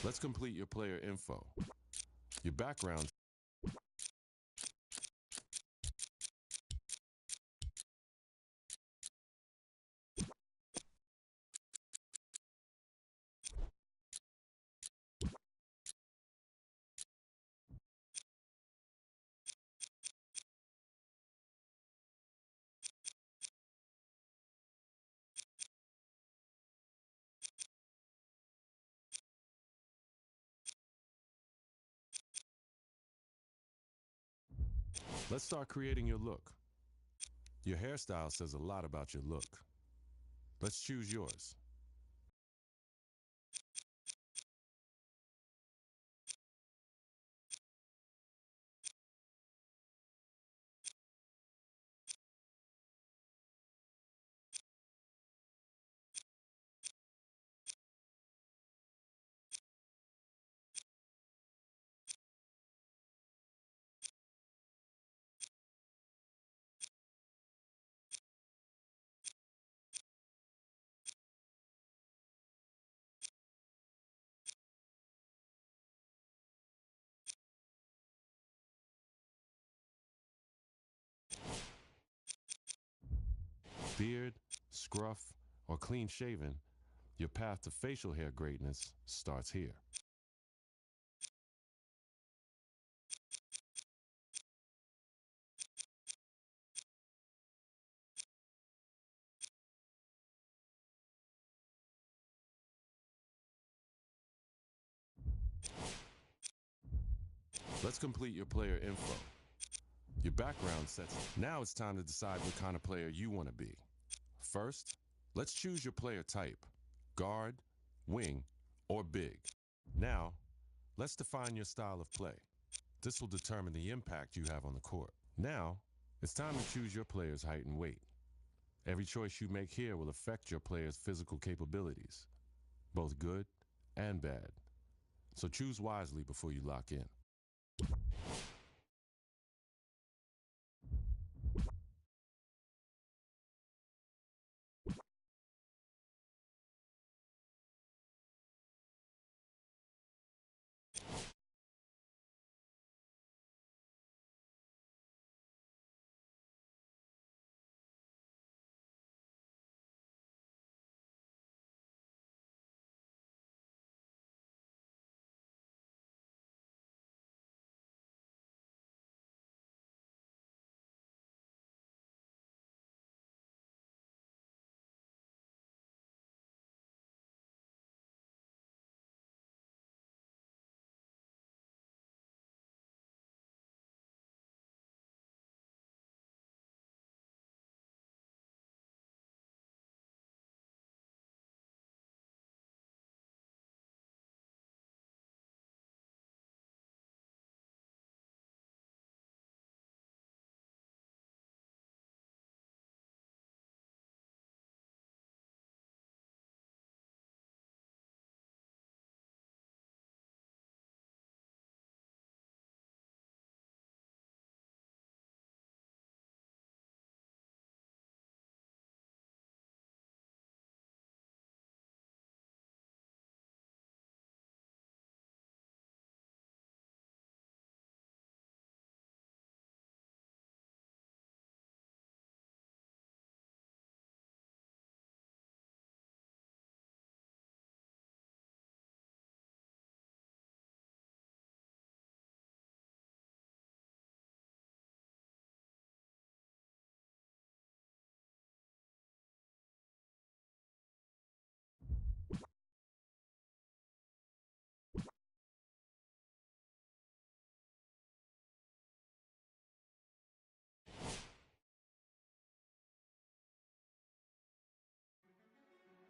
Let's complete your player info. Your background. Let's start creating your look. Your hairstyle says a lot about your look. Let's choose yours. Beard, scruff, or clean shaven, your path to facial hair greatness starts here. Let's complete your player info. Your background sets. Now it's time to decide what kind of player you want to be. First, let's choose your player type: guard, wing, or big. Now, let's define your style of play. This will determine the impact you have on the court. Now, it's time to choose your player's height and weight. Every choice you make here will affect your player's physical capabilities, both good and bad. So choose wisely before you lock in.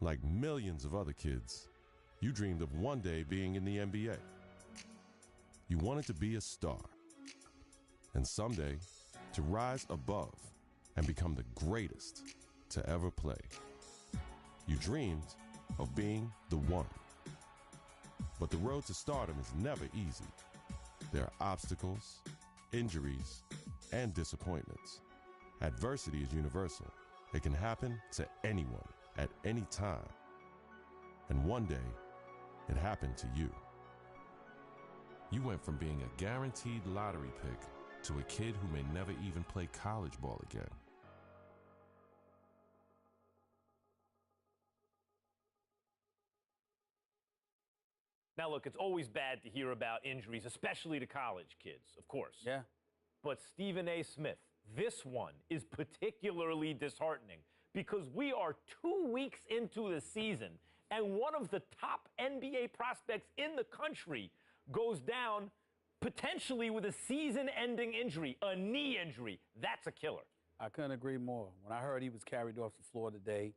Like millions of other kids, you dreamed of one day being in the NBA. You wanted to be a star, and someday to rise above and become the greatest to ever play. You dreamed of being the one. But the road to stardom is never easy. There are obstacles, injuries, and disappointments. Adversity is universal. It can happen to anyone at any time. And one day, it happened to you. You went from being a guaranteed lottery pick to a kid who may never even play college ball again. Now, look, it's always bad to hear about injuries, especially to college kids, of course. Yeah. But Stephen A. Smith, this one is particularly disheartening because we are 2 weeks into the season, and one of the top NBA prospects in the country goes down potentially with a season-ending injury, a knee injury. That's a killer. I couldn't agree more. When I heard he was carried off the floor today,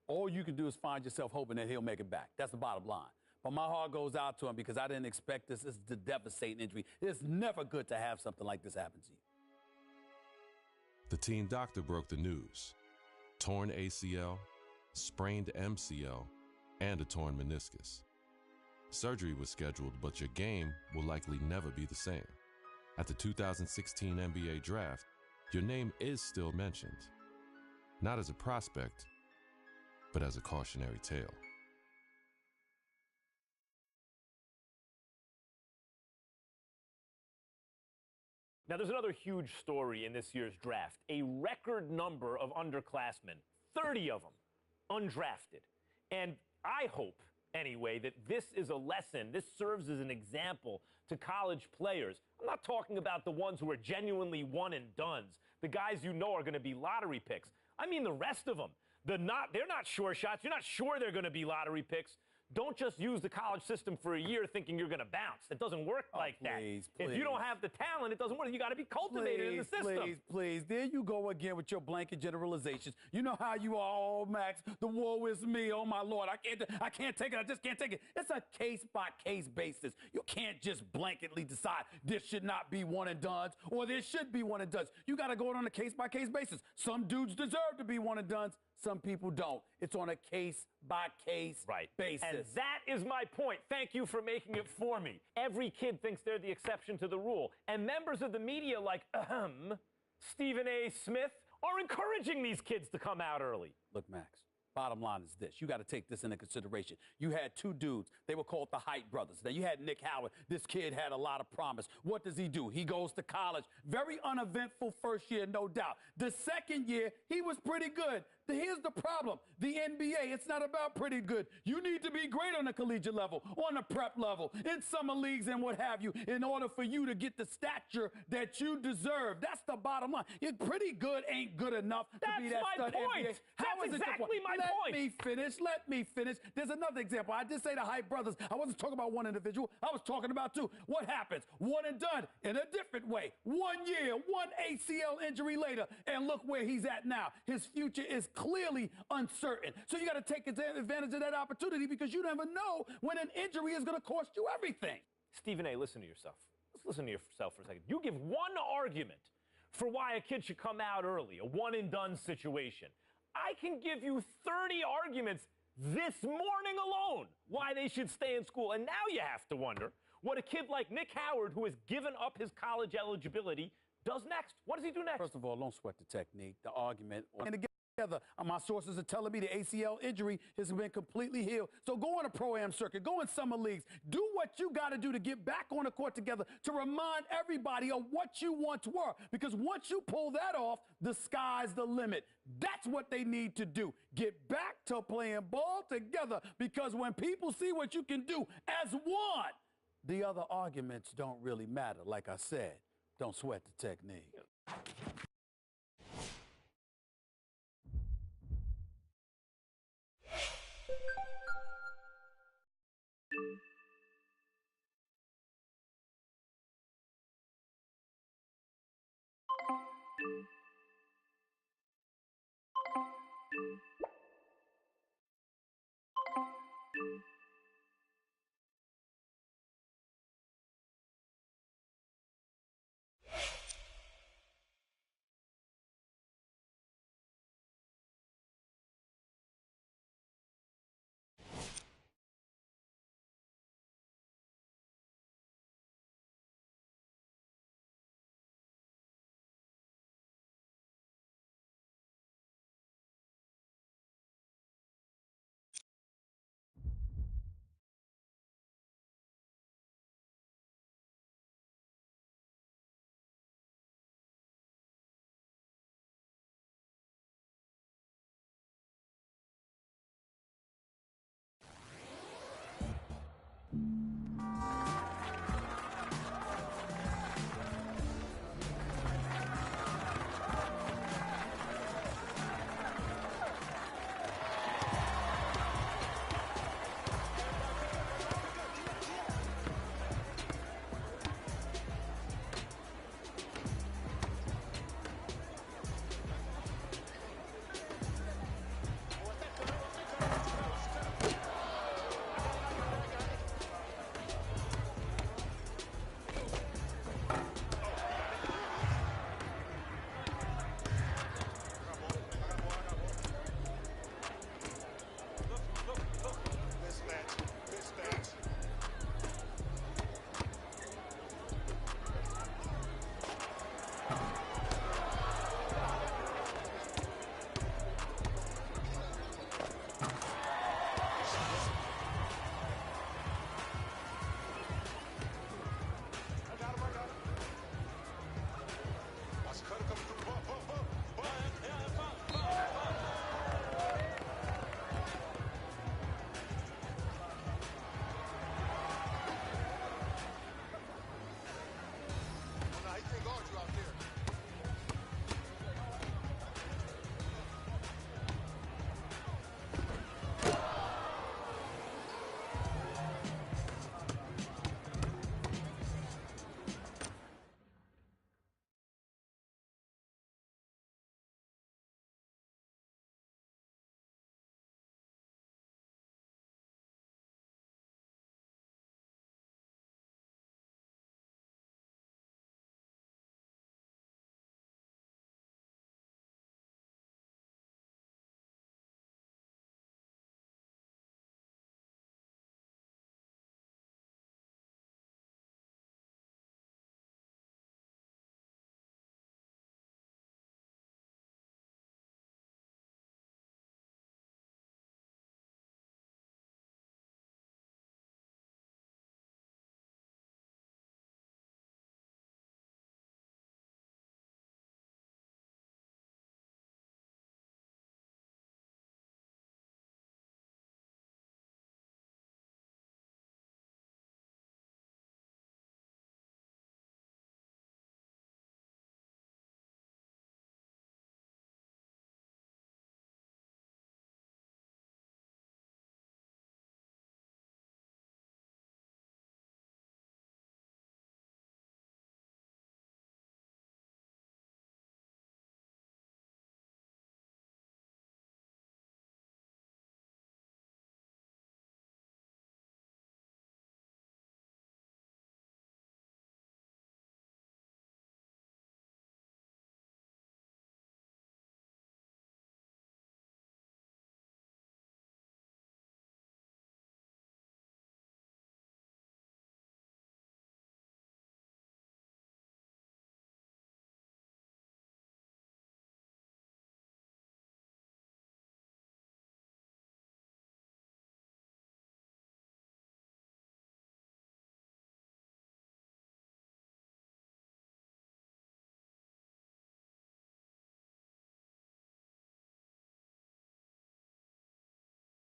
all you can do is find yourself hoping that he'll make it back. That's the bottom line. But my heart goes out to him because I didn't expect this. This is a devastating injury. It's never good to have something like this happen to you. The team doctor broke the news. Torn ACL, sprained MCL, and a torn meniscus. Surgery was scheduled, but your game will likely never be the same. At the 2016 NBA draft, your name is still mentioned. Not as a prospect, but as a cautionary tale. Now, there's another huge story in this year's draft. A record number of underclassmen, 30 of them, undrafted. And I hope, anyway, that this is a lesson. This serves as an example to college players. I'm not talking about the ones who are genuinely one and dones, the guys you know are going to be lottery picks. I mean the rest of them. They're not sure shots. You're not sure they're going to be lottery picks. Don't just use the college system for a year thinking you're going to bounce. It doesn't work like that. If you don't have the talent, it doesn't work. You got to be cultivated in the system. Please. There you go again with your blanket generalizations. You know how you are, oh, Max, the woe is me. Oh, my Lord, I can't take it. I just can't take it. It's a case-by-case basis. You can't just blanketly decide this should not be one and dones or this should be one and dones. You got to go on a case-by-case basis. Some dudes deserve to be one and dones. Some people don't. It's on a case-by-case basis. And that is my point. Thank you for making it for me. Every kid thinks they're the exception to the rule. And members of the media like, Stephen A. Smith, are encouraging these kids to come out early. Look, Max, bottom line is this. You got to take this into consideration. You had two dudes. They were called the Height brothers. Now, you had Nick Howard. This kid had a lot of promise. What does he do? He goes to college. Very uneventful first year, no doubt. The second year, he was pretty good. Here's the problem. The NBA, it's not about pretty good. You need to be great on the collegiate level, on the prep level, in summer leagues and what have you, in order for you to get the stature that you deserve. That's the bottom line. You're pretty good ain't good enough to be that stud NBA. That's exactly my point. Let me finish. There's another example. I did say the Height brothers. I wasn't talking about one individual. I was talking about two. What happens? One and done in a different way. 1 year, one ACL injury later, and look where he's at now. His future is clearly uncertain. So you got to take advantage of that opportunity because you never know when an injury is going to cost you everything. Stephen A., listen to yourself. Let's listen to yourself for a second. You give one argument for why a kid should come out early, a one-and-done situation. I can give you 30 arguments this morning alone why they should stay in school. And now you have to wonder what a kid like Nick Howard, who has given up his college eligibility, does next. What does he do next? First of all, don't sweat the technique, the argument. And again, my sources are telling me the ACL injury has been completely healed. So go on a pro-am circuit, go in summer leagues, do what you got to do to get back on the court together to remind everybody of what you once were. Because once you pull that off, the sky's the limit. That's what they need to do. Get back to playing ball together because when people see what you can do as one, the other arguments don't really matter. Like I said, don't sweat the technique.